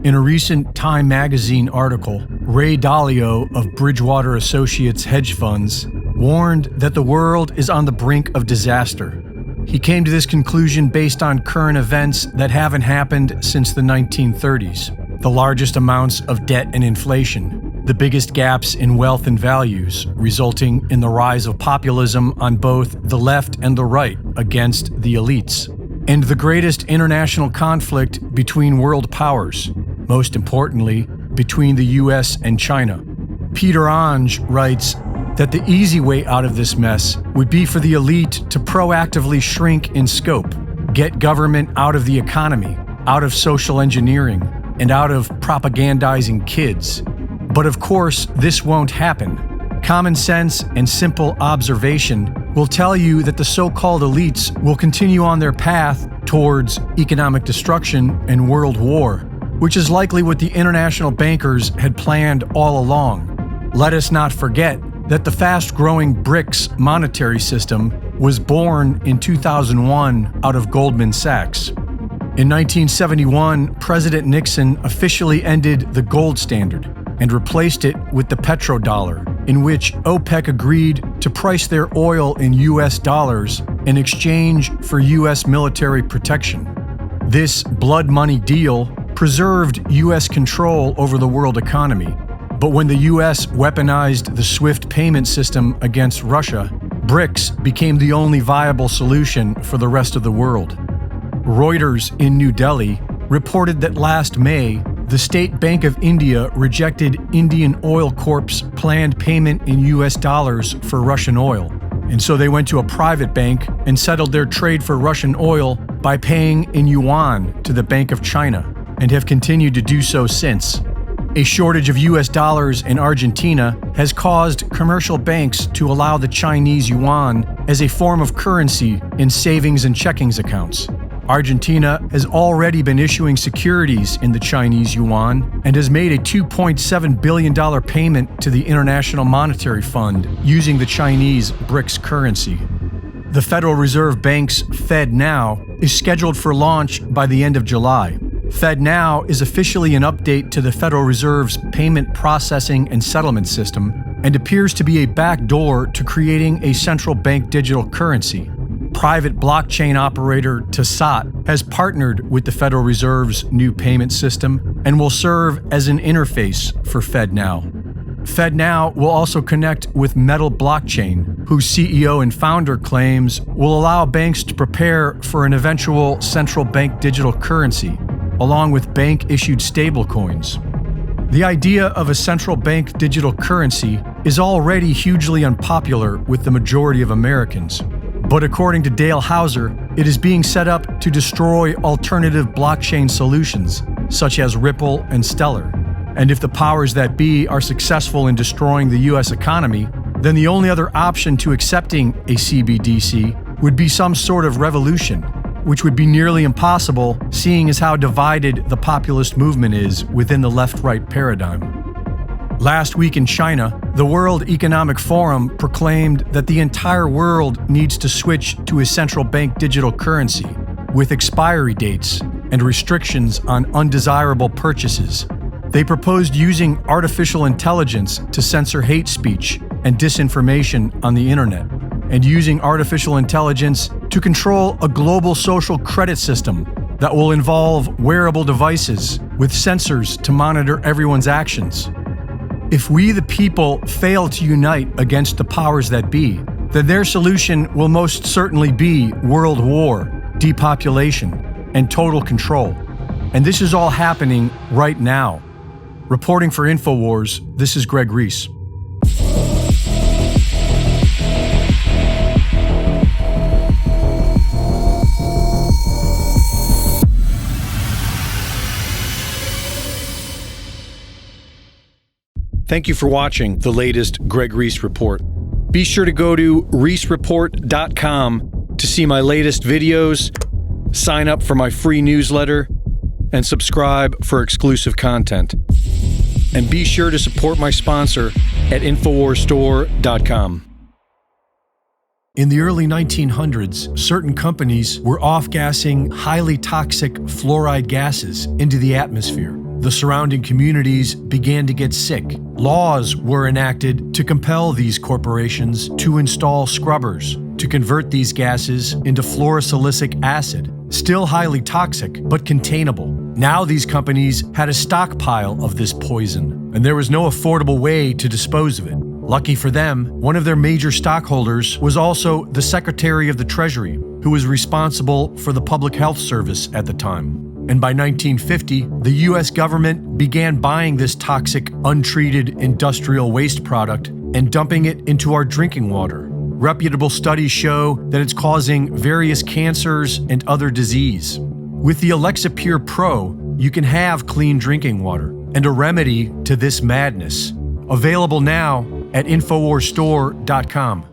In a recent Time magazine article, Ray Dalio of Bridgewater Associates hedge funds warned that the world is on the brink of disaster. He came to this conclusion based on current events that haven't happened since the 1930s. The largest amounts of debt and inflation, the biggest gaps in wealth and values, resulting in the rise of populism on both the left and the right against the elites, and the greatest international conflict between world powers, most importantly, between the US and China. Peter Onge writes that the easy way out of this mess would be for the elite to proactively shrink in scope, get government out of the economy, out of social engineering, and out of propagandizing kids. But of course, this won't happen. Common sense and simple observation will tell you that the so-called elites will continue on their path towards economic destruction and world war, which is likely what the international bankers had planned all along. Let us not forget that the fast-growing BRICS monetary system was born in 2001 out of Goldman Sachs. In 1971, President Nixon officially ended the gold standard and replaced it with the petrodollar, in which OPEC agreed to price their oil in US dollars in exchange for US military protection. This blood money deal preserved US control over the world economy. But when the US weaponized the SWIFT payment system against Russia, BRICS became the only viable solution for the rest of the world. Reuters in New Delhi reported that last May, the State Bank of India rejected Indian Oil Corp's planned payment in US dollars for Russian oil. And so they went to a private bank and settled their trade for Russian oil by paying in yuan to the Bank of China, and have continued to do so since. A shortage of US dollars in Argentina has caused commercial banks to allow the Chinese yuan as a form of currency in savings and checkings accounts. Argentina has already been issuing securities in the Chinese yuan and has made a $2.7 billion payment to the International Monetary Fund using the Chinese BRICS currency. The Federal Reserve Bank's FedNow is scheduled for launch by the end of July. FedNow is officially an update to the Federal Reserve's payment processing and settlement system and appears to be a backdoor to creating a central bank digital currency. Private blockchain operator Tesat has partnered with the Federal Reserve's new payment system and will serve as an interface for FedNow. FedNow will also connect with Metal Blockchain, whose CEO and founder claims will allow banks to prepare for an eventual central bank digital currency, along with bank-issued stablecoins. The idea of a central bank digital currency is already hugely unpopular with the majority of Americans. But according to Dale Hauser, it is being set up to destroy alternative blockchain solutions, such as Ripple and Stellar. And if the powers that be are successful in destroying the US economy, then the only other option to accepting a CBDC would be some sort of revolution, which would be nearly impossible, seeing as how divided the populist movement is within the left-right paradigm. Last week in China, the World Economic Forum proclaimed that the entire world needs to switch to a central bank digital currency, with expiry dates and restrictions on undesirable purchases. They proposed using artificial intelligence to censor hate speech and disinformation on the internet, and using artificial intelligence to control a global social credit system that will involve wearable devices with sensors to monitor everyone's actions. If we, the people, fail to unite against the powers that be, then their solution will most certainly be world war, depopulation, and total control. And this is all happening right now. Reporting for InfoWars, this is Greg Reese. Thank you for watching the latest Greg Reese Report. Be sure to go to reesereport.com to see my latest videos, sign up for my free newsletter, and subscribe for exclusive content. And be sure to support my sponsor at InfoWarsStore.com. In the early 1900s, certain companies were off-gassing highly toxic fluoride gases into the atmosphere. The surrounding communities began to get sick. Laws were enacted to compel these corporations to install scrubbers to convert these gases into fluorosilicic acid, still highly toxic but containable. Now these companies had a stockpile of this poison, and there was no affordable way to dispose of it. Lucky for them, one of their major stockholders was also the Secretary of the Treasury, who was responsible for the Public Health Service at the time. And by 1950, the US government began buying this toxic, untreated industrial waste product and dumping it into our drinking water. Reputable studies show that it's causing various cancers and other disease. With the Alexa Pure Pro, you can have clean drinking water and a remedy to this madness. Available now at InfoWarsStore.com.